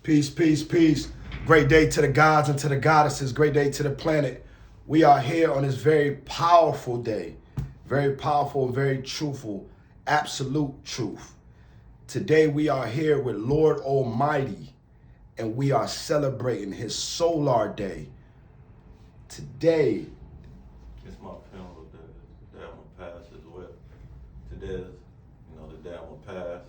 Peace, peace, peace. Great day to the gods and to the goddesses. Great day to the planet. We are here on this very powerful day. Very powerful, very truthful, absolute truth. Today we are here with Lord Almighty, and we are celebrating his solar day. Today, it's my funeral day. The day I'm gonna pass as well. Today is, the day I'm gonna pass.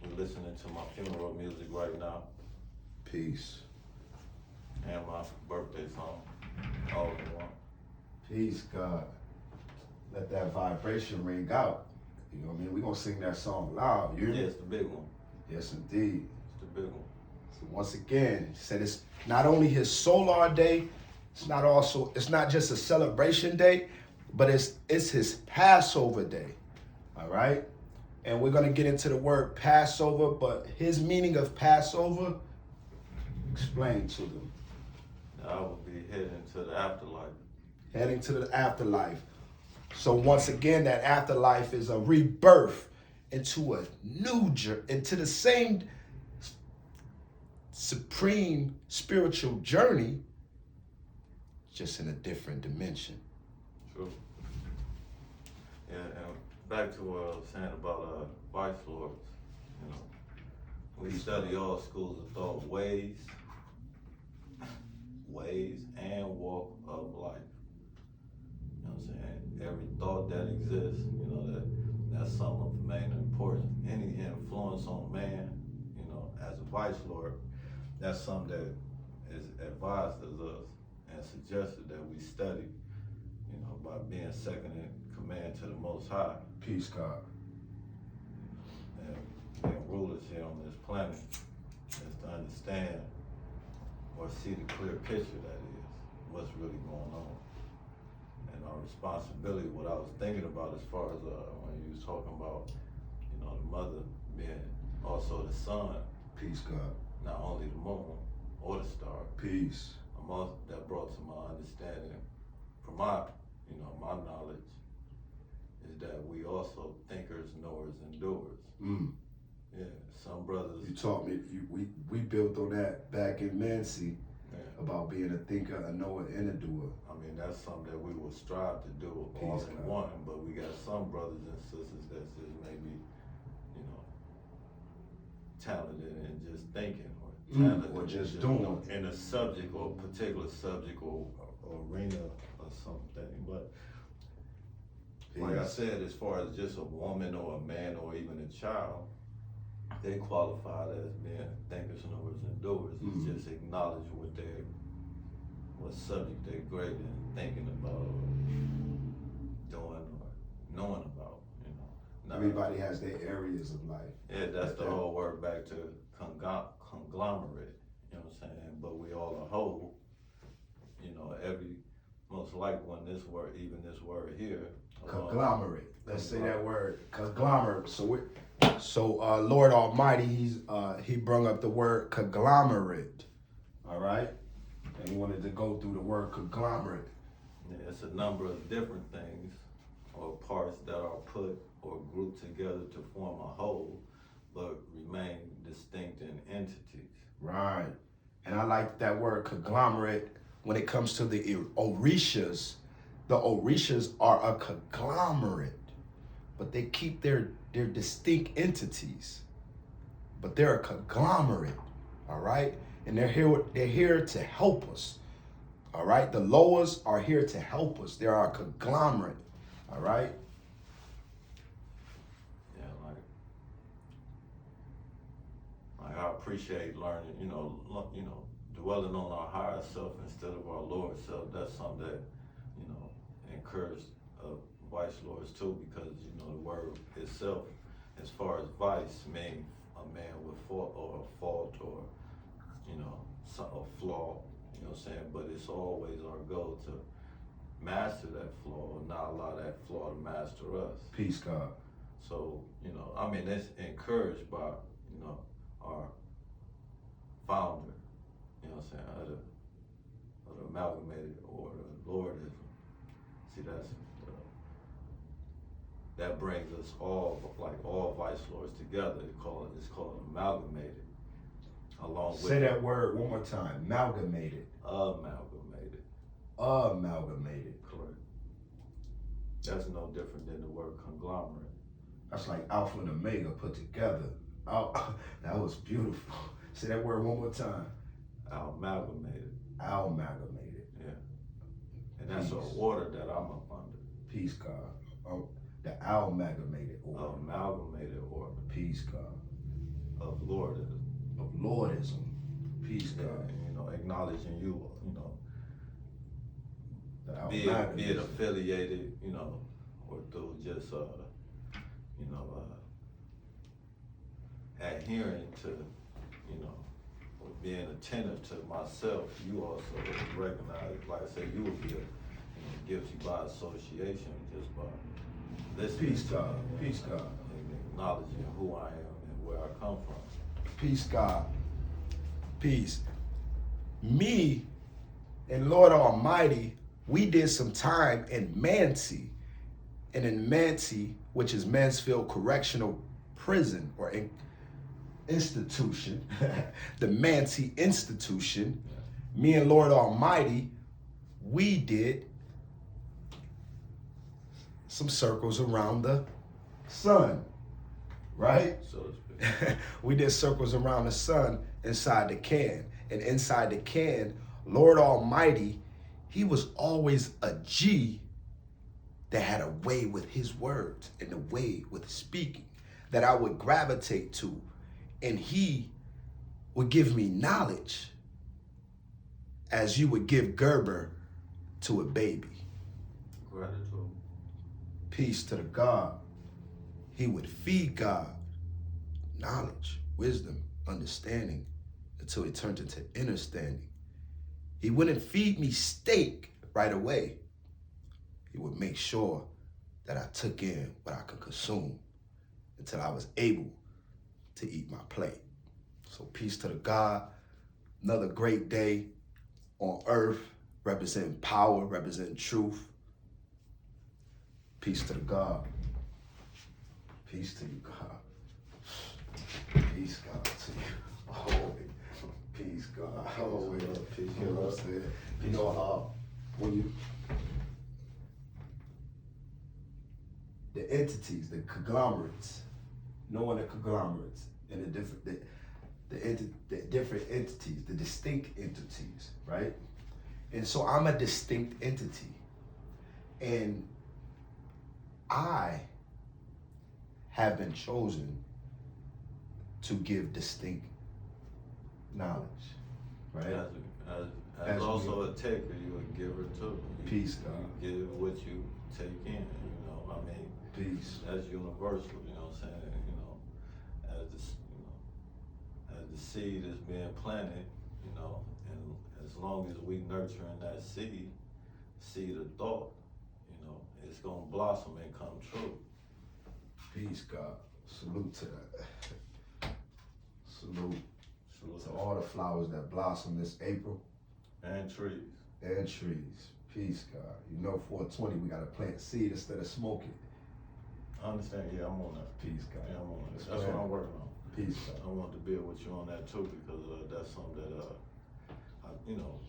We're listening to my funeral music right now, peace. and my birthday song, all in one. Peace, God. Let that vibration ring out. You know what I mean? We're going to sing that song loud. You hear me? Yeah, it's the big one. Yes, indeed. It's the big one. So once again, he said it's not only his solar day, it's not just a celebration day, but it's his Passover day. All right? And we're going to get into the word Passover, but his meaning of Passover, explain to them. I will be heading to the afterlife. Heading to the afterlife. So once again, that afterlife is a rebirth into a into the same supreme spiritual journey, just in a different dimension. True. Yeah, and back to what I was saying about vice lords. We study all schools of thought, ways and walk of life. You know what I'm saying? Every thought that exists, that's something of main importance. Any influence on man, as a vice lord, that's something that is advised of us and suggested that we study, by being second in command to the Most High. Peace, God. And being rulers here on this planet is to understand or see the clear picture that is, what's really going on. And our responsibility, what I was thinking about as far as when you was talking about, the mother being also the sun. Peace, God. Not only the moon or the star. Peace. That brought to my understanding, from my knowledge, is that we also thinkers, knowers, and doers. Yeah, some brothers. You taught me. We built on that back in Nancy, about being a thinker, a knower, and a doer. I mean, that's something that we will strive to do all in one. But we got some brothers and sisters that's just maybe, talented in just thinking, or talented or just doing doing in a subject or particular subject or arena or something. But like I said, as far as just a woman or a man or even a child, they qualified as being thinkers, knowers, and doers. It's just acknowledge what subject they're great in thinking about or doing or knowing about, Everybody has their areas of life. Yeah, that's the whole word back to conglomerate, you know what I'm saying? But we all a whole, most likely when this word here. Conglomerate. Let's say that word, conglomerate. So Lord Almighty, he brung up the word conglomerate. All right? And he wanted to go through the word conglomerate. Yeah, it's a number of different things or parts that are put or grouped together to form a whole, but remain distinct in entities. Right. And I like that word conglomerate when it comes to the ORISHAS. The ORISHAS are a conglomerate, but they keep their distinct entities. But they're a conglomerate, all right? And they're here to help us, all right? The lowers are here to help us. They are a conglomerate, all right? Like I appreciate learning, dwelling on our higher self instead of our lower self. That's something that, encouraged vice lords too, because, the word itself, as far as vice, means a man with fault or a fault or, a flaw, you know what I'm saying? But it's always our goal to master that flaw or not allow that flaw to master us. Peace, God. So, it's encouraged by, our founder, of the amalgamated order, Lordism. See, that's that brings us all, like all vice lords together. It's called amalgamated. Along with Say that word one more time. Amalgamated. Amalgamated. Amalgamated. Correct. That's no different than the word conglomerate. That's like Alpha and Omega put together. Oh, that was beautiful. Say that word one more time. Amalgamated. Amalgamated. Yeah. And that's Peace. an order that I'm up under. Peace, God. Oh, the amalgamated order. Amalgamated order. Peace, God. Of Lordism. Of Lordism. Peace, Yeah, God. and, you know, acknowledging you know, The be it amalgamated. affiliated, you know, or through just, you know, adhering to, you know, or being attentive to myself. You also recognize, like I said, you will be, guilty by association just by listening. Peace, God. Peace, God. And acknowledging who I am and where I come from. Peace, God. Peace. Me and Lord Almighty, we did some time in Manti. And in Manti, which is Mansfield Correctional Prison or institution, the Manti Institution, me and Lord Almighty, we did some circles around the sun, right? So to speak. We did circles around the sun inside the can. And inside the can, Lord Almighty, he was always a G that had a way with his words and a way with speaking that I would gravitate to. And he would give me knowledge as you would give Gerber to a baby. Gratitude. Peace to the God. He would feed God knowledge, wisdom, understanding until it turned into understanding. He wouldn't feed me steak right away. He would make sure that I took in what I could consume until I was able to eat my plate. So peace to the God. Another great day on earth, representing power, representing truth. Peace to the God. Peace to you, God. Peace, God, to you. Oh, peace, God. Oh, peace. You know what I'm saying? You know how when you the entities, the conglomerates, knowing the conglomerates and the different the different entities, the distinct entities, right? And so I'm a distinct entity. And I have been chosen to give distinct knowledge, right? As also a taker, you a giver too. Peace, God. You give what you take in, you know, I mean, Peace. that's universal, you know what I'm saying? You know, as the seed is being planted, you know, and as long as we nurturing that seed of thought, you know, it's gonna blossom and come true. Peace, God. Salute to that. Salute to all the flowers that blossom this April. And trees. And trees. Peace, God. You know, 420, we gotta plant seed instead of smoking. I understand, yeah, I'm on that. Peace, God. Yeah, I'm on that. That's what I'm working on. Peace, God. I want to build with you on that too, because that's something that, you know,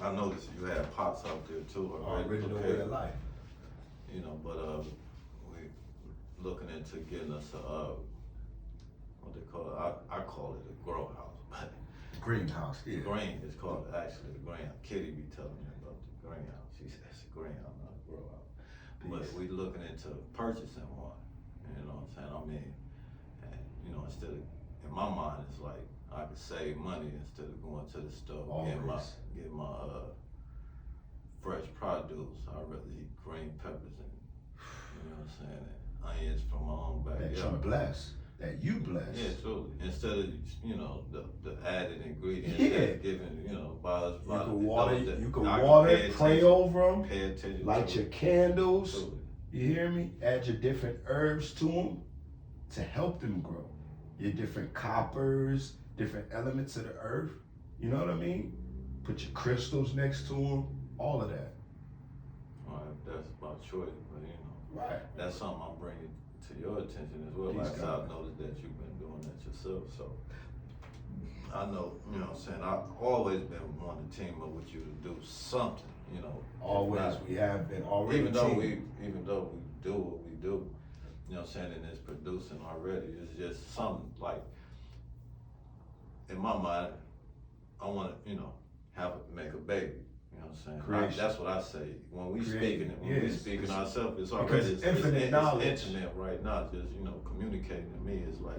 I noticed you had pots out there too. Original way of life. You know, but we looking into getting us what they call it, I call it a grow house, but Greenhouse, yeah. green is called actually a greenhouse. Kitty be telling me about the greenhouse. She said it's a greenhouse, not a grow house. But we looking into purchasing one. You know what I'm saying? I mean, and you know, instead of, in my mind, it's like I could save money instead of going to the store get my fresh produce. I'd rather eat green peppers and you know what I'm saying, and onions from my own backyard. That you bless. That you bless. Yeah, truly. Instead of, you know, the added ingredients Yeah. that given, you know, by us. You can water it, pray over them, pay attention, light your candles. Truly. You hear me? Add your different herbs to them to help them grow. Your different coppers, different elements of the earth. You know what I mean? Put your crystals next to them. All of that. All right, that's my choice, but you know. Right. That's something I'm bringing to your attention as well. Please, Like God. I've noticed that you've been doing that yourself. So I know, you know what I'm saying, I've always been wanting to team up with you to do something, you know. Always, we have been already. Even though we do what we do, you know what I'm saying, and it's producing already, it's just something like, in my mind, I want to, you know, make a baby. You know what I'm saying? Creation. That's what I say. When we Creating, speaking it, when we speaking ourselves, it's already because infinite knowledge. It's intimate right now. Just, you know, communicating to me is like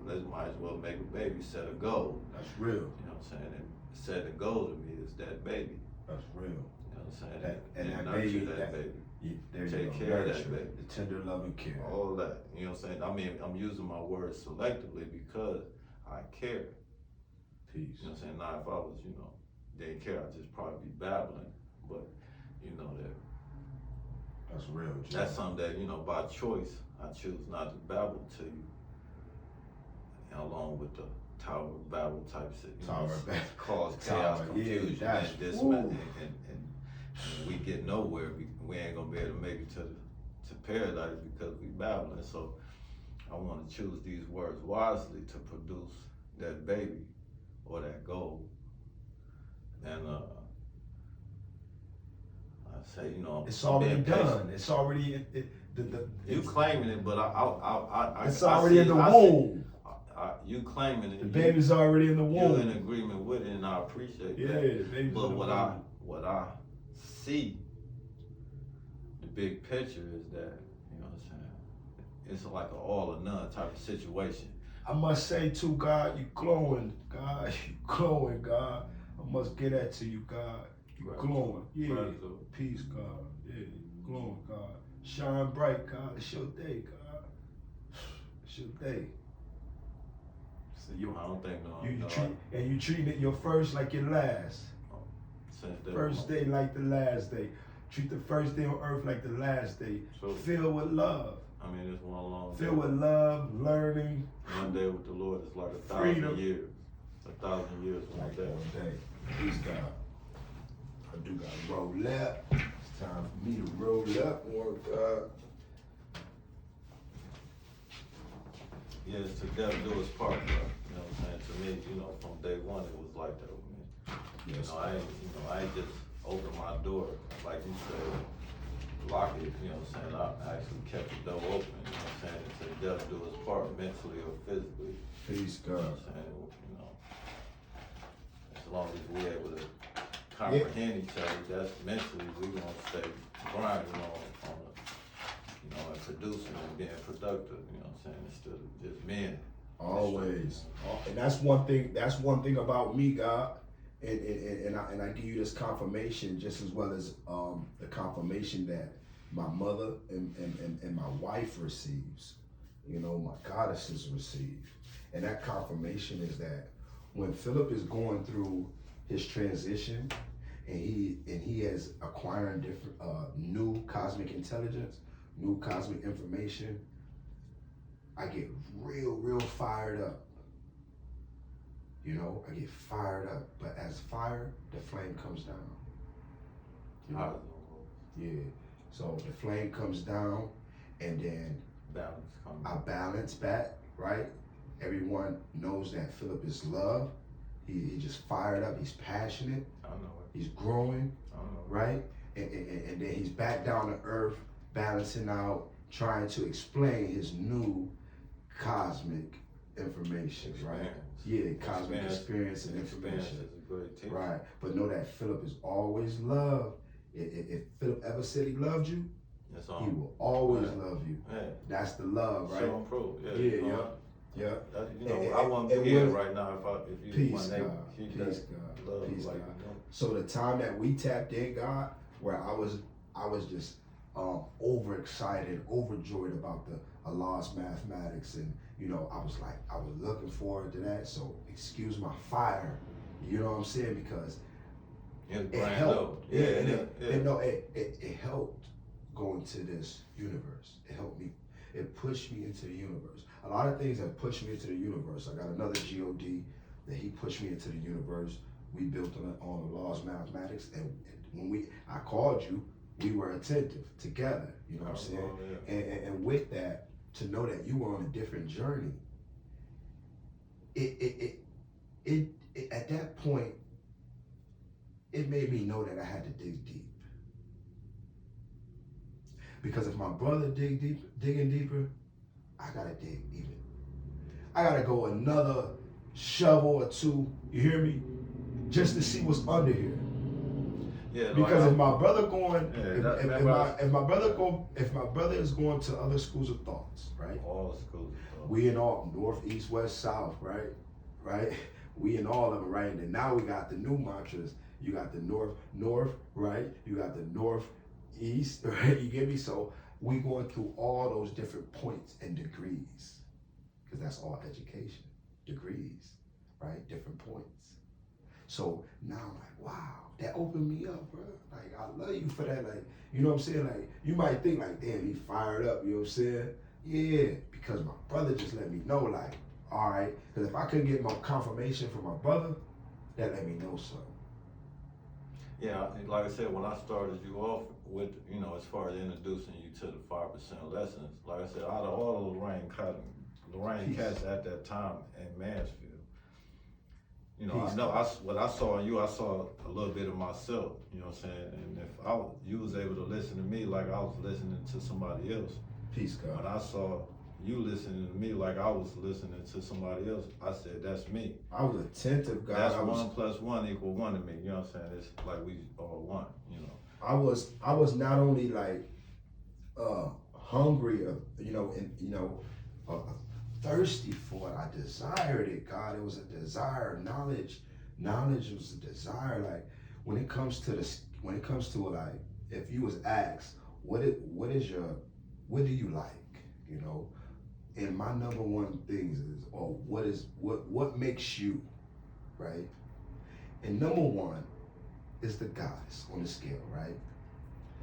let's might as well make a baby, set a goal. That's real. You know what I'm saying? And set a goal to me is that baby. That's real. You know what I'm saying? And that nurture baby, that baby. There Take you go. care of Nurture, that baby. the tender love and care. All that. You know what I'm saying? I mean, I'm using my words selectively because I care. Peace. You know what I'm saying? Now, if I was, you know, didn't care, I'd just probably be babbling. But, you know, That's real, Jim. that's something that, you know, by choice, I choose not to babble to you. And along with the Tower of Babel type shit. Tower of Babel. Cause chaos, confusion, and this, and we get nowhere. We ain't gonna be able to make it to paradise because we babbling. So I want to choose these words wisely to produce that baby or that goal. And I say, you know, it's already done. It's already you claiming it, but it's already in the womb. You claiming it. The baby's already in the womb. You're in agreement with it, and I appreciate that. Yeah, the baby's but in the womb. What I see, the big picture is that, you know what I'm saying, it's like an all or none type of situation. I must say too, God, you glowing, God, you glowing, God. I must get that to you, God. You glowing, yeah. Peace, God, yeah. You glowing, God. Shine bright, God. It's your day, God. It's your day. So I don't think you treating it your first like your last. First day like the last day. Treat the first day on earth like the last day. So, filled with love. I mean, it's one long day. Filled with love, learning. One day with the Lord is like 1,000 years. 1,000 years one day. One day. Peace, God. I do got to roll up. It's time for me to roll up, Lord God. Yeah, it's to death do his part, bro. You know what I'm saying? To me, you know, from day one, it was like that with me. Yes, I ain't just open my door, like you said, lock it, you know what I'm saying? I actually kept the door open, you know what I'm saying? To death do his part, mentally or physically. Peace, You know God. what I'm saying? You know, as long as we're able to comprehend each other, that's mentally, we're gonna stay grinding on the, you know, and producing and being productive, you know what I'm saying, instead of just men. Always. And that's one thing about me, God. And I give you this confirmation just as well as the confirmation that my mother and my wife receives, you know, my goddesses receive. And that confirmation is that when Phillip is going through his transition and he is acquiring different new cosmic intelligence, new cosmic information, I get real fired up. You know, I get fired up, but as fire, the flame comes down. You know? Yeah. So the flame comes down, and then I balance back, right? Everyone knows that Phillip is love. He just fired up. He's passionate. I know it. He's growing, I know it. right? And then he's back down to earth, balancing out, trying to explain his new cosmic information, right? Yeah, cosmic experience and information. Is a great teacher. Right, but know that Phillip is always love. If Phillip ever said he loved you, he will always love you. Yeah. That's the love, right? Show and prove. Yeah. Yeah, you know, yeah. You know, I wouldn't be here right now if you Peace, weren't able God. to keep Peace, that God. love Peace, like, God. you know. So the time that we tapped in, God, where I was just overexcited, overjoyed about the Allah's mathematics, and you know, I was looking forward to that. So excuse my fire, you know what I'm saying, because it helped. It helped go into this universe. It helped me. It pushed me into the universe. A lot of things have pushed me into the universe. I got another God that he pushed me into the universe. We built on the Law's mathematics, and when I called you, we were attentive together. You know what I'm saying? Yeah. And with that, to know that you were on a different journey, it at that point, it made me know that I had to dig deep. Because if my brother digging deeper, I gotta dig even. I gotta go another shovel or two, you hear me? Just to see what's under here. Yeah, Because like, if my brother going, yeah, if my brother is going to other schools of thoughts, right? all schools of thought. We in all north, east, west, south, right? Right? We in all of them, right? And then now we got the new mantras. You got the north, right? You got the north, east, right? You get me? So we going through all those different points and degrees, because that's all education, degrees, right? Different points. So now I'm like, wow, that opened me up, bro. Like, I love you for that. Like, you know what I'm saying? Like, you might think like, damn, he fired up, you know what I'm saying? Yeah, because my brother just let me know, like, all right, because if I couldn't get my confirmation from my brother, that let me know something. Yeah, like I said, when I started you off with, you know, as far as introducing you to the 5% lessons, like I said, out of all the Lorraine cats at that time in Mansfield, you know, I know what I saw in you, I saw a little bit of myself, you know what I'm saying? And if you was able to listen to me like I was listening to somebody else. Peace, God. When I saw you listening to me like I was listening to somebody else, I said, that's me. I was attentive, God. That's 1 + 1 = 1 to me, you know what I'm saying? It's like we all one, you know. I was not only like hungry, thirsty for it. I desired it, God. It was a desire. Knowledge was a desire. Like when it comes to like, if you was asked, what do you like? You know, and my number one things is, what makes you, right? And number one is the goddess on the scale, right?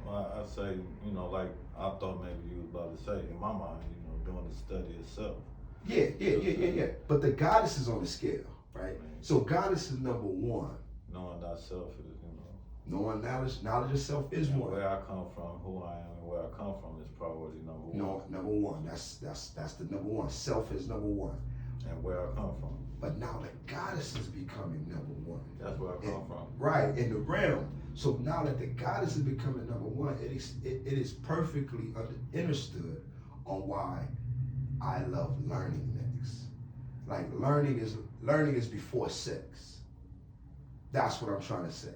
Well, I say, you know, like I thought maybe you was about to say, in my mind, you know, doing the study itself. Yeah. But the goddess is on the scale, right? So goddess is number one. Knowing thyself is, you know. Knowing knowledge of self is one. Where I come from, who I am, and where I come from is priority number one. No, number one. That's the number one. Self is number one. And where I come from. But now the goddess is becoming number one. That's where I come from. Right, in the realm. So now that the goddess is becoming number one, it is perfectly understood on why I love learning next. Like learning is before sex. That's what I'm trying to say.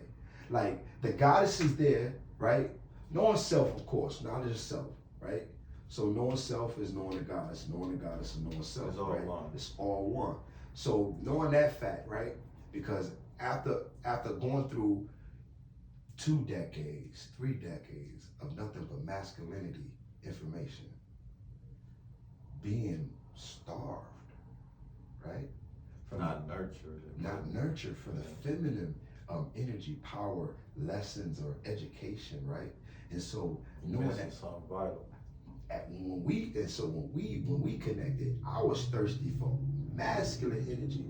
Like the goddess is there, right? Knowing self, of course, knowledge of self, right? So knowing self is knowing the goddess is knowing self, it's all right? one. It's all one. So knowing that fact, right? Because after going through 2 decades, 3 decades of nothing but masculinity information, being starved, right? Not nurtured. Not nurtured for the feminine energy, power, lessons, or education, right? And so knowing that something vital. when we connected, I was thirsty for masculine energy,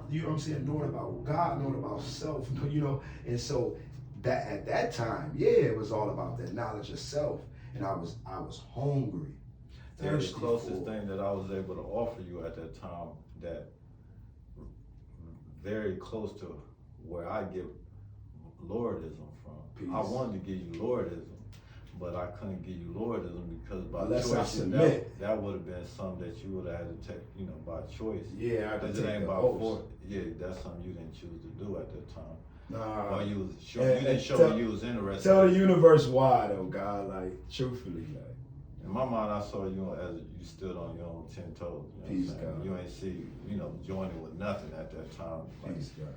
you know what I'm saying, knowing about God, knowing about self, you know, and so that at that time, yeah, it was all about that knowledge of self, and I was hungry. The closest thing that I was able to offer you at that time, that very close to where I get Lordism from. Peace. I wanted to give you Lordism, but I couldn't give you Lordism because by Unless I choice, submit. that would have been something that you would have had to take, you know, by choice. Yeah, I could Because it take ain't the about oaths. that's something you didn't choose to do at that time. Nah. Or you didn't show me you was interested. Tell the universe why though, God, like truthfully, like. In my mind, I saw you as you stood on your own 10 toes. You know Peace, what I'm saying? God. You ain't see, you know, joining with nothing at that time. Like, Peace, God.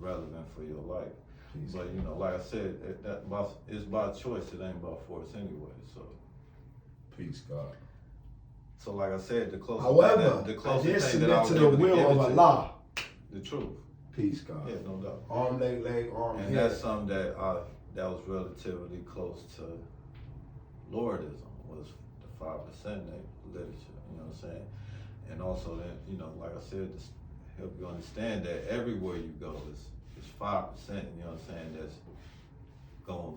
relevant for your life. Peace, but you know, like I said, it's by choice. It ain't by force anyway. So. Peace, God. So like I said, the closest However, thing I did submit I was to the able to will give of it to Allah. the truth. Peace, God. Yeah, no doubt. Arm, leg, arm, and head. that's something that was relatively close to Lordism, was the 5% literature. You know what I'm saying? And also then, you know, like I said, to help you understand that everywhere you go is 5%. You know what I'm saying? That's going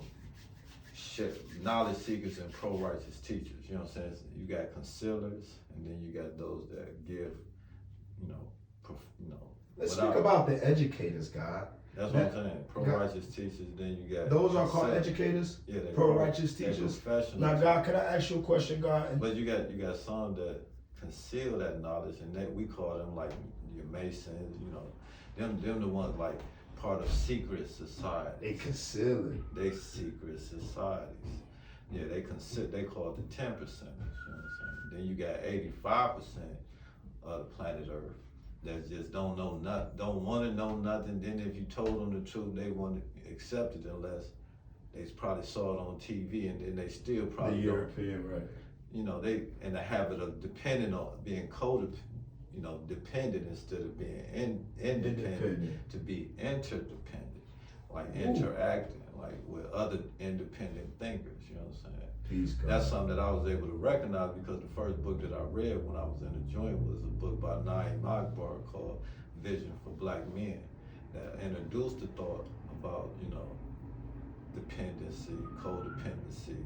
knowledge seekers and pro-righteous teachers. You know what I'm saying? You got concealers, and then you got those that give, you know, Let's speak about the educators, God. That's what I'm saying. Pro-righteous teachers. Then you got those are called educators. Yeah, they pro-righteous teachers. Now, God, can I ask you a question, God? But you got some that conceal that knowledge, and we call them like your Masons. You know, them the ones like part of secret society. They conceal it. They secret societies. Yeah, they call it the 10%. You know what I'm saying? Then you got 85% of the planet Earth that just don't know nothing, don't want to know nothing. Then if you told them the truth, they wouldn't accept it unless they probably saw it on TV, and then they still probably the European, right? You know, they in the habit of depending on being codependent. You know, dependent instead of being independent, to be interdependent, like interacting like with other independent thinkers. You know what I'm saying? Peace, God. That's something that I was able to recognize, because the first book that I read when I was in the joint was a book by Naeem Akbar called Vision for Black Men, that introduced the thought about, you know, dependency, codependency,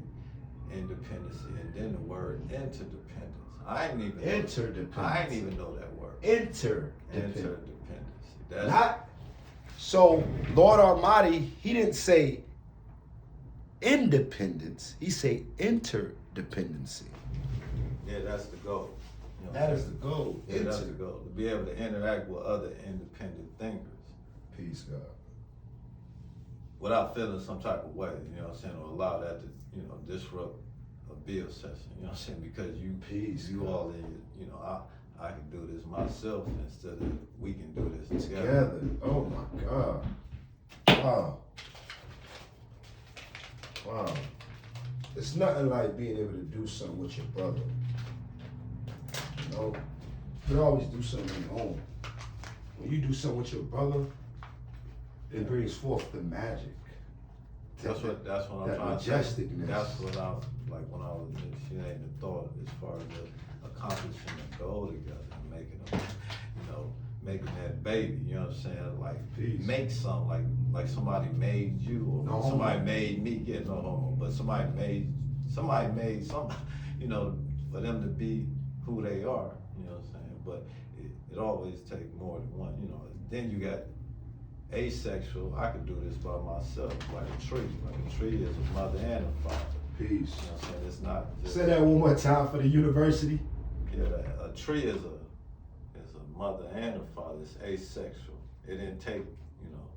independency, and then the word interdependence. I ain't even know that word. Interdependency. That's not so. Lord Almighty, He didn't say independence. He say interdependency. Yeah, that's the goal. You know, that is the goal. Yeah, that's the goal. To be able to interact with other independent thinkers. Peace, God. Without feeling some type of way, you know what I'm saying, or allow that to, you know, disrupt a bill session, you know what I'm saying, because you all in, you know, I can do this myself instead of we can do this together. Oh my God. Wow. Wow. It's nothing like being able to do something with your brother. You know, you can always do something on your own. When you do something with your brother, it brings forth the magic. That's what I'm trying to say. That's what I like when I was initiating the thought as far as accomplishing a goal together and making them, you know, making that baby. You know what I'm saying? Like make something like somebody made you, or somebody made me. Get no homo, but somebody made somebody, you know, for them to be who they are. You know what I'm saying? But it always takes more than one. You know. Then you got asexual. I could do this by myself, like a tree. Like a tree is a mother and a father. Peace. You know what I'm saying? It's not just, say that one more time for the university. Yeah, a tree is a mother and a father. It's asexual. It didn't take, you know,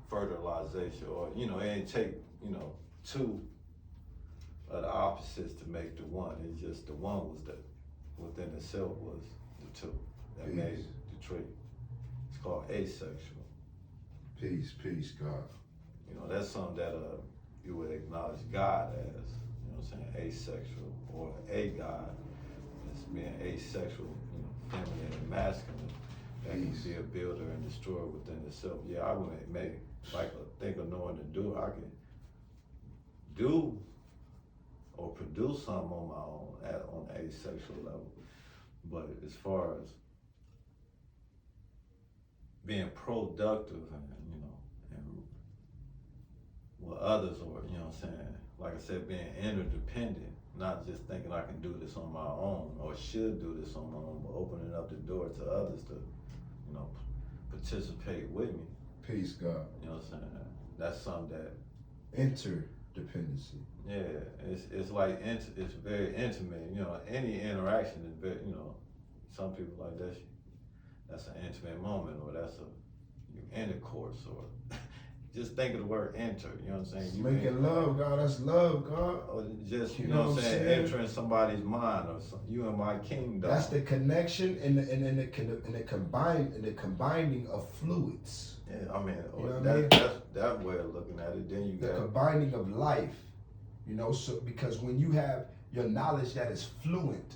fertilization, or, you know, it didn't take, you know, two of the opposites to make the one. It's just the one was within itself was the two that made the tree. It's called asexual. Peace, God. You know, that's something that you would acknowledge God as, you know what I'm saying, asexual, or a God as being asexual, you know, feminine and masculine, that can be a builder and destroyer within itself. Yeah, I would make like a think of knowing to do. I can do or produce something on my own on the asexual level, but as far as being productive and, you know, and with others, or, you know what I'm saying, like I said, being interdependent, not just thinking I can do this on my own or should do this on my own, but opening up the door to others to, you know, participate with me. Peace, God. You know what I'm saying? That's something that interdependency. Yeah, it's like it's very intimate. You know, any interaction is very, you know, some people like that's an intimate moment, or that's a intercourse, or just think of the word enter. You know what I'm saying? You making love, God. That's love, God. Or just, you know what I'm saying, entering somebody's mind, or something. You in my kingdom. That's the connection and the combining of fluids. Yeah, I mean, you know that's that way of looking at it. Then you got the combining of life. You know, so because when you have your knowledge that is fluent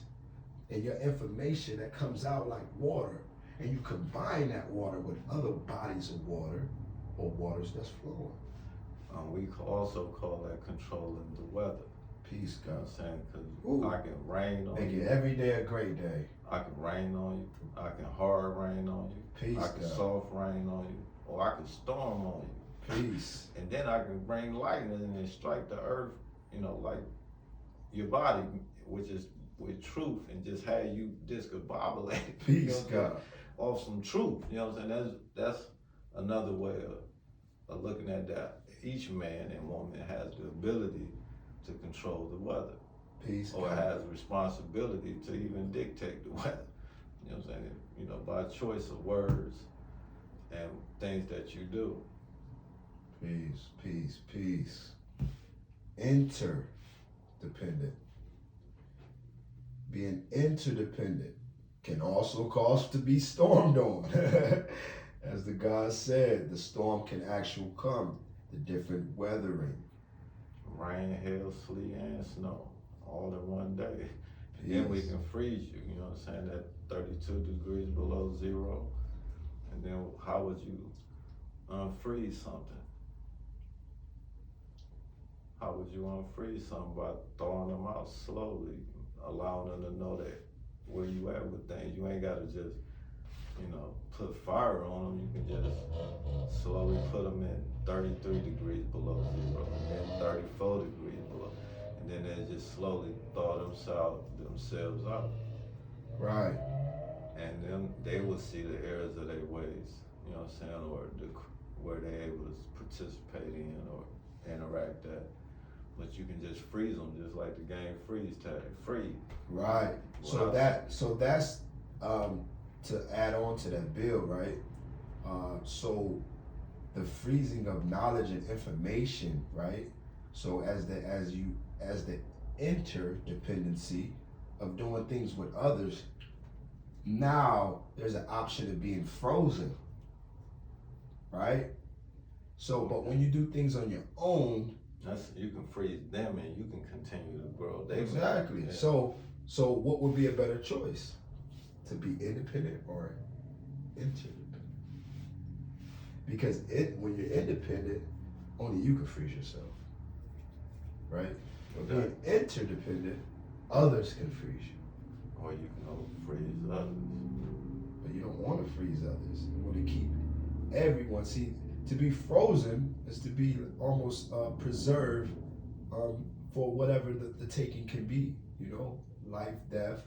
and your information that comes out like water, and you combine that water with other bodies of water or waters that's flowing. We also call that controlling the weather. Peace, God. You know what I'm saying? Because I can rain on you. Make it every day a great day. I can rain on you. I can hard rain on you. Peace, I can God. soft rain on you. Or I can storm on you. Peace. And then I can bring lightning and then strike the earth, you know, like your body, which is with truth, and just have you discombobulated. Peace, God. Off some truth, you know what I'm saying? That's another way of looking at that. Each man and woman has the ability to control the weather. Peace, or God. has responsibility to even dictate the weather. You know what I'm saying? You know, by choice of words and things that you do. Peace, peace, peace. Interdependent. Being interdependent can also cause to be stormed on. As the God said, the storm can actually come, the different weathering. Rain, hail, sleet, and snow, all in one day. Then we can freeze you, you know what I'm saying, at 32 degrees below zero. And then how would you unfreeze something? How would you unfreeze something? By throwing them out slowly, allowing them to know that where you at with things. You ain't gotta just, you know, put fire on them. You can just slowly put them in 33 degrees below zero, and then 34 degrees below. And then they just slowly thaw themselves out. Right. And then they will see the errors of their ways, you know what I'm saying, or where they're able to participate in or interact at. But you can just freeze them, just like the game freeze tag, free. Right. So that's to add on to that bill, right? So the freezing of knowledge and information, right? So as the interdependency of doing things with others, now there's an option of being frozen, right? So, but when you do things on your own, You can freeze them and you can continue to grow. Exactly. Yeah. So what would be a better choice? To be independent or interdependent? Because when you're independent, only you can freeze yourself, right? But being interdependent, others can freeze you. Or you can freeze others. But you don't want to freeze others. You want to keep everyone. See, to be frozen is to be almost preserved for whatever the taking can be, you know, life, death,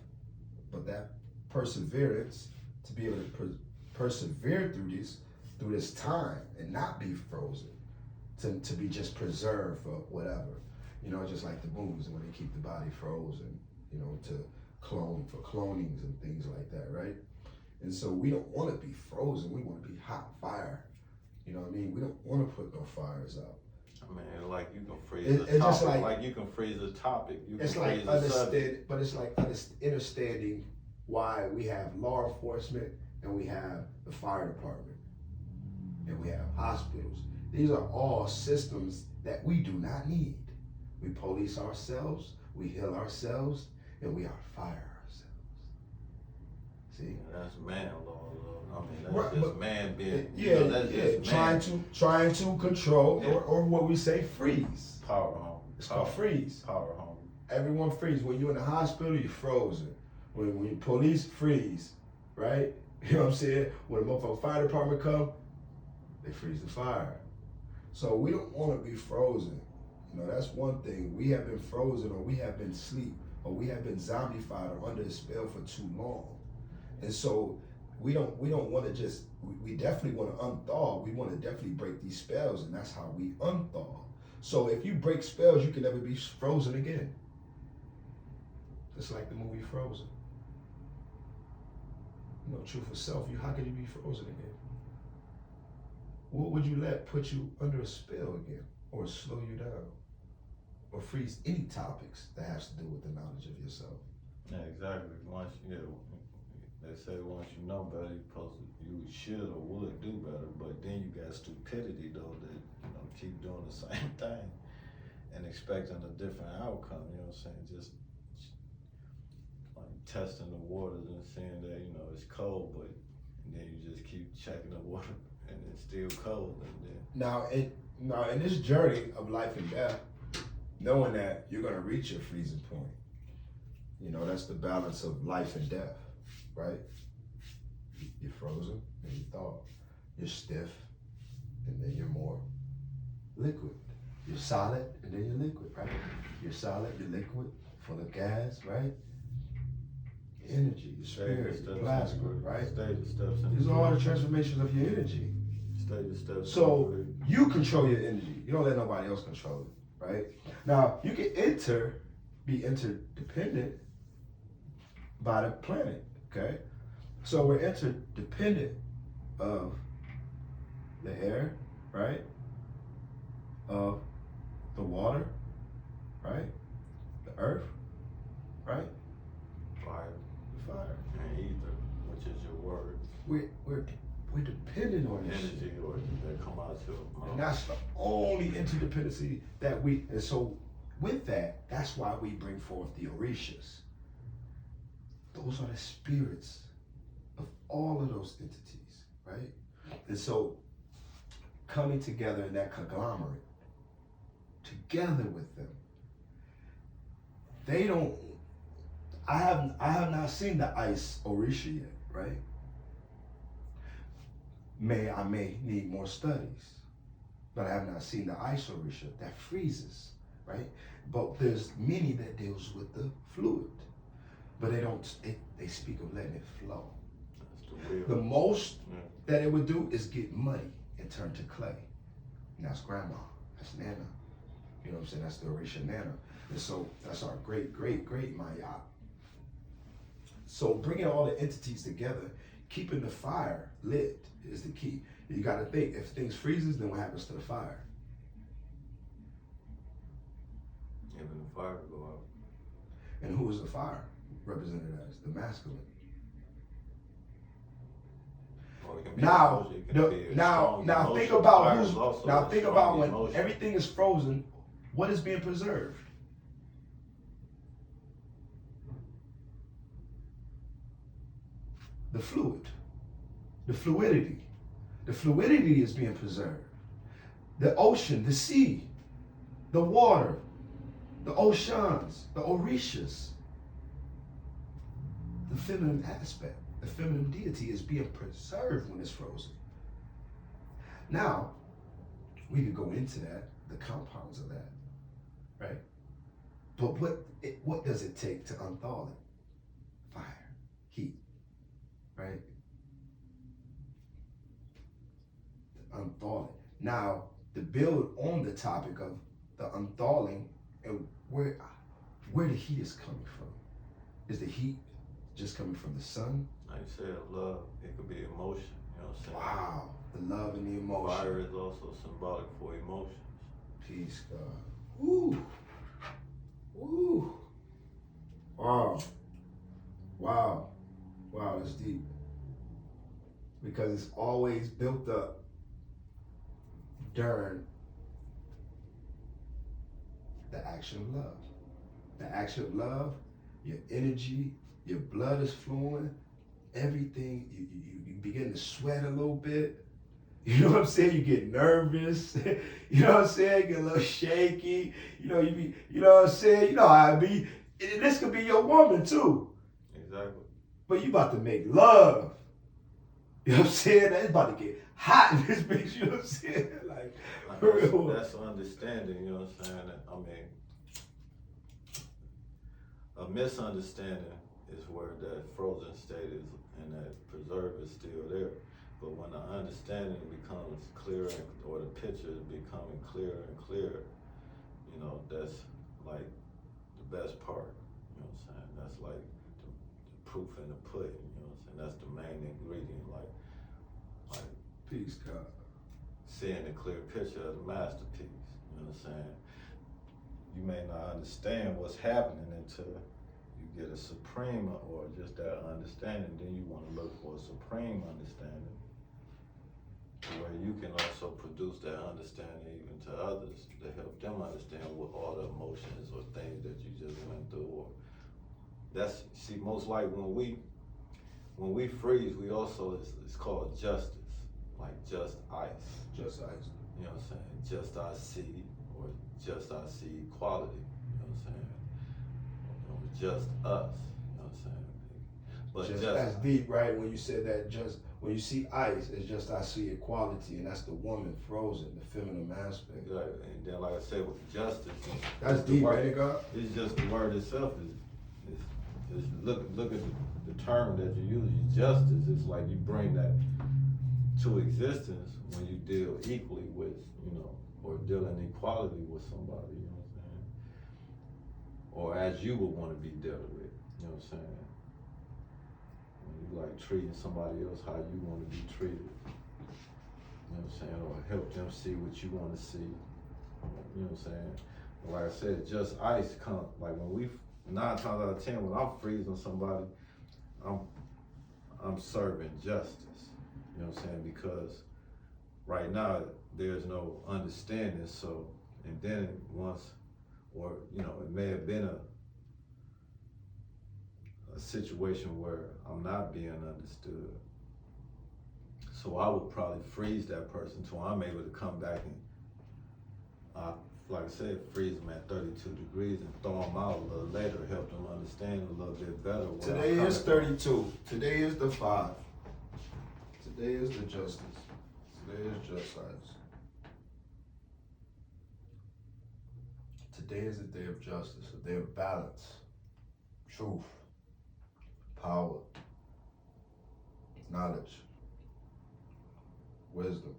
but that perseverance, to be able to persevere through this time and not be frozen, to be just preserved for whatever, you know, just like the movies when they keep the body frozen, you know, to clone, for clonings and things like that, right? And so we don't want to be frozen, we want to be hot fire. You know what I mean? We don't want to put no fires out. I mean, like you can freeze a topic. Like you can freeze a topic. You can it's like freeze a subject. But it's like understanding why we have law enforcement and we have the fire department and we have hospitals. These are all systems that we do not need. We police ourselves, we heal ourselves, and we are fire ourselves. See? That's man law. I mean, that's just man being, trying to control, or what we say, freeze. Power home. It's called freeze. Power home. Everyone freeze. When you're in the hospital, you're frozen. When you police, freeze, right? You know what I'm saying? When the motherfucking fire department come, they freeze the fire. So we don't want to be frozen. You know, that's one thing. We have been frozen, or we have been asleep, or we have been zombified or under a spell for too long. And so we don't want to just, we definitely want to unthaw. We want to definitely break these spells, and that's how we unthaw. So if you break spells, you can never be frozen again. Just like the movie Frozen. You know, truth of self, how can you be frozen again? What would you let put you under a spell again, or slow you down, or freeze any topics that has to do with the knowledge of yourself? Yeah, exactly. They say once you know better, you should or would do better, but then you got stupidity though that, you know, keep doing the same thing and expecting a different outcome, you know what I'm saying? Just like testing the waters and seeing that, you know, it's cold, but then you just keep checking the water and it's still cold. And then Now in this journey of life and death, knowing that you're gonna reach your freezing point, you know, that's the balance of life and death. Right? You're frozen and you thaw. You're stiff and then you're more liquid. You're solid and then you're liquid, right? You're solid, you're liquid, full of gas, right? Energy, your spirit, your plasma, right? These are all the transformations of your energy. So you control your energy. You don't let nobody else control it, right? Now you can be interdependent by the planet, okay? So we're interdependent of the air, right? Of the water, right? The earth, right? Fire. The fire. And ether, which is your word. We're dependent on this energy shit. Or that come out your mouth. And that's the only interdependency that and so with that, that's why we bring forth the ORISHAS. Those are the spirits of all of those entities, right? And so coming together in that conglomerate, together with them, they don't, I have not seen the ice Orisha yet, right? I may need more studies, but I have not seen the ice Orisha that freezes, right? But there's many that deals with the fluid, but they speak of letting it flow. The most that it would do is get muddy and turn to clay. And that's grandma, that's Nana. You know what I'm saying? That's the Orisha Nana. And so that's our great, great, great Maya. So bringing all the entities together, keeping the fire lit is the key. You got to think, if things freezes, then what happens to the fire? Even the fire will go out. And who is the fire represented as? The masculine. Now think about when everything is frozen, what is being preserved? The fluid, the fluidity. The fluidity is being preserved. The ocean, the sea, the water, the oceans, the orishas, the feminine aspect, the feminine deity is being preserved when it's frozen. Now, we could go into that, the compounds of that, right? But what does it take to unthaw it? Fire, heat, right? To unthaw it. Now, to build on the topic of the unthawing and where the heat is coming from. Is the heat just coming from the sun? Like you said, love, it could be emotion, you know what I'm saying? Wow, the love and the emotion. Fire is also symbolic for emotions. Peace, God. Woo. Woo. Wow. Wow. Wow, that's deep. Because it's always built up during the action of love. The action of love, your energy, your blood is flowing, everything, you begin to sweat a little bit. You know what I'm saying? You get nervous. You know what I'm saying? You get a little shaky. You know what I'm saying? You know how it be. And this could be your woman too. Exactly. But you about to make love. You know what I'm saying? It's about to get hot in this bitch, you know what I'm saying? Like that's understanding, you know what I'm saying? I mean, a misunderstanding is where that frozen state is and that preserve is still there. But when the understanding becomes clearer, or the picture is becoming clearer and clearer, you know, that's like the best part, you know what I'm saying? That's like the proof in the pudding, you know what I'm saying? That's the main ingredient, like peace, God. Seeing the clear picture of the masterpiece, you know what I'm saying? You may not understand what's happening until you get a supreme or just that understanding. Then you want to look for a supreme understanding where you can also produce that understanding even to others to help them understand what all the emotions or things that you just went through. Or that's, see, most like when we freeze, we also, it's called justice, like just ice. Just ice. You know what I'm saying? Just I see, or just I see equality, you know what I'm saying? Or just us, you know what I'm saying? But just that's deep, right? When you said that, just When you see ice, it's just I see equality, and that's the woman frozen, the feminine aspect. Right. And then, like I said, with justice, That's the deep, word, ain't it, God? it's just the word itself is look at the term that you use, justice. It's like you bring that to existence when you deal equally with, or deal in equality with somebody, you know what I'm saying? Or as you would want to be dealt with, you know what I'm saying? When you like treating somebody else how you want to be treated, you know what I'm saying? Or help them see what you want to see, you know what I'm saying? But like I said, just ice come, like when 9 times out of 10, when I'm freezing somebody, I'm serving justice, you know what I'm saying? Because right now, there's no understanding, so, and then once, or, it may have been a situation where I'm not being understood. So I would probably freeze that person till I'm able to come back and, like I said, freeze them at 32 degrees and throw them out a little later, help them understand a little bit better. Today is 32. Today is the 5. Today is the justice. Today is just science. Today is a day of justice, a day of balance, truth, power, knowledge, wisdom,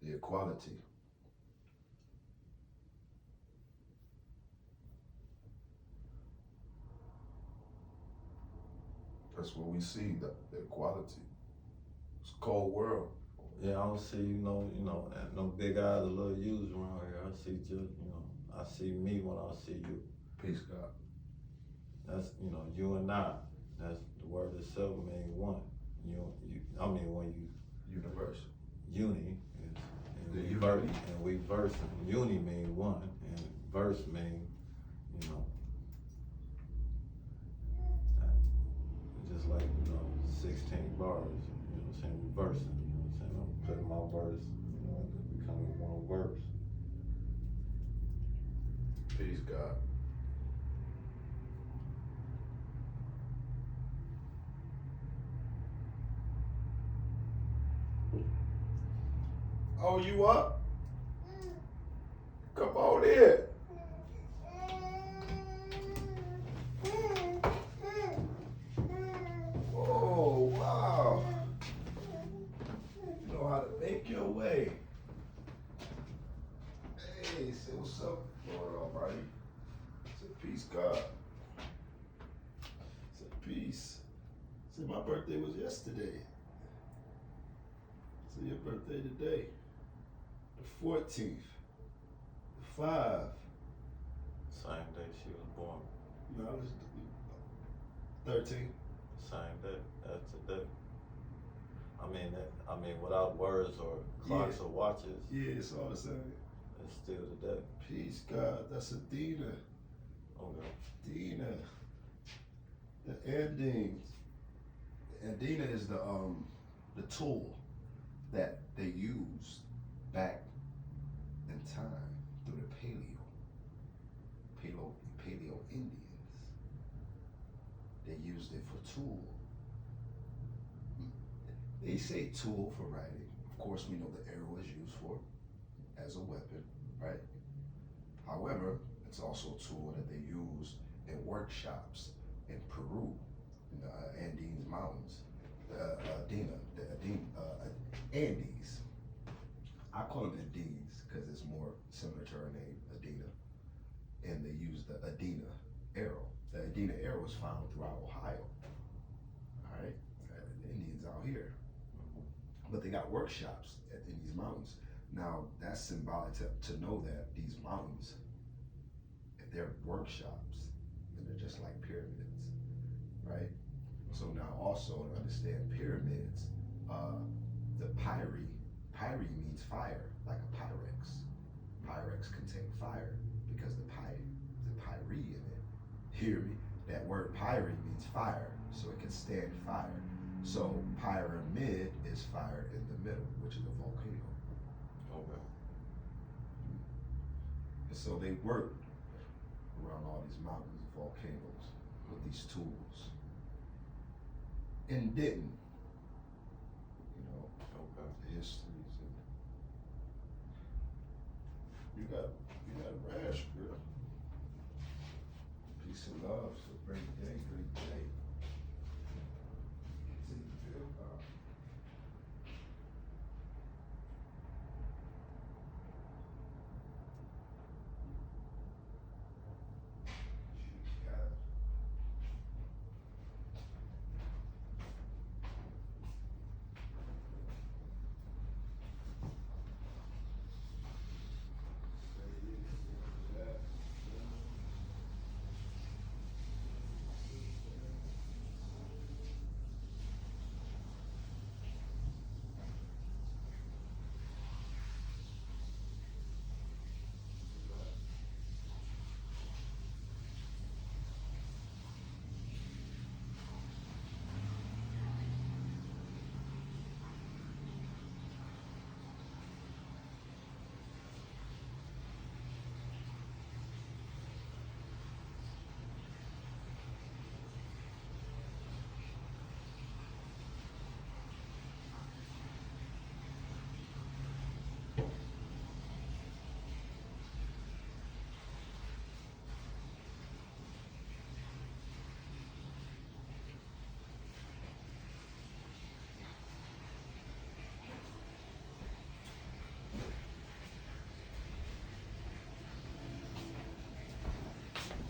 the equality. That's what we see, the equality. It's a cold world. Yeah, I don't see, no big eyes or little U's around here. I see just, I see me when I see you. Peace, God. That's, you and I. That's the word itself means one. When you Universe. uni is, The and unity. we verse. Uni mean one, and verse mean, just like 16 bars. You know what I'm saying? We versing. You know what I'm saying? I'm putting my verse, becoming one verse. Peace, God. Oh, you up? Come on in. Oh, wow. You know how to make your way. Hey, say what's up, Lord Almighty. Say peace, God. Say peace. Say my birthday was yesterday. Say your birthday today. The 14th. The 5. Same day she was born. No, let's do 13. Same day. That's today. I mean, without words or clocks or watches, Yeah, it's all the same. it's still today. Peace, God. That's Adina. Okay. Adina. The endings. Adina is the tool that they used back in time through the Paleo Indians. They used it for tool. They say tool for writing. Of course, we know the arrow is used for as a weapon, right? However, it's also a tool that they use in workshops in Peru, in the Andes Mountains, the Andes. I call them Andes because it's more similar to her name, Adina. And they use the Adina arrow. The Adina arrow is found throughout Ohio. All right, the Indians out here. But they got workshops in these mountains. Now, that's symbolic to know that these mountains, if they're workshops, and they're just like pyramids, right? So now also to understand pyramids, the pyre means fire, like a pyrex. Pyrex contain fire because the pyre in it. Hear me? That word pyre means fire, so it can stand fire. So pyramid is fire in the middle, which is a volcano. Okay. And so they work around all these mountains and volcanoes with these tools. and didn't. You know, Okay. the histories. And you got a rash, girl. Peace and love. So great day, great day. See the feel,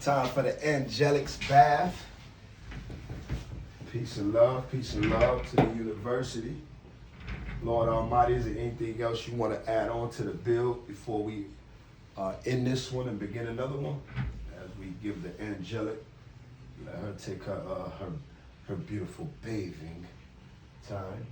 time for the angelics bath. Peace and love to the university. Lord Almighty, is there anything else you want to add on to the build before we end this one and begin another one? As we give the angelic, let her take her beautiful bathing time.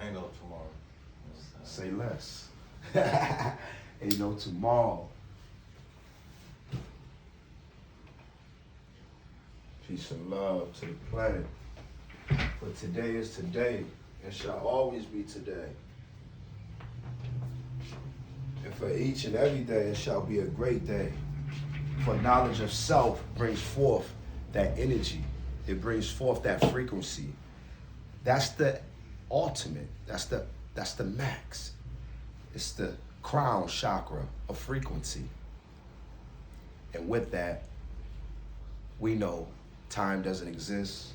Ain't no tomorrow. Say less. Ain't no tomorrow. Peace and love to the planet. For today is today and shall always be today. And for each and every day it shall be a great day. For knowledge of self brings forth that energy. It brings forth that frequency. That's the ultimate. That's the max. It's the crown chakra of frequency. And with that, we know time doesn't exist,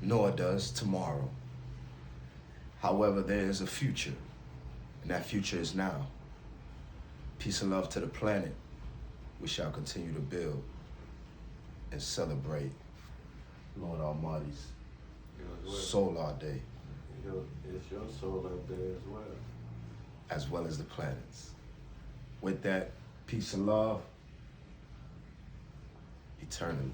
nor does tomorrow. However, there is a future, and that future is now. Peace and love to the planet. We shall continue to build and celebrate Lord Almighty's solar day. It's your solar day as well as the planets. With that, peace and love eternally.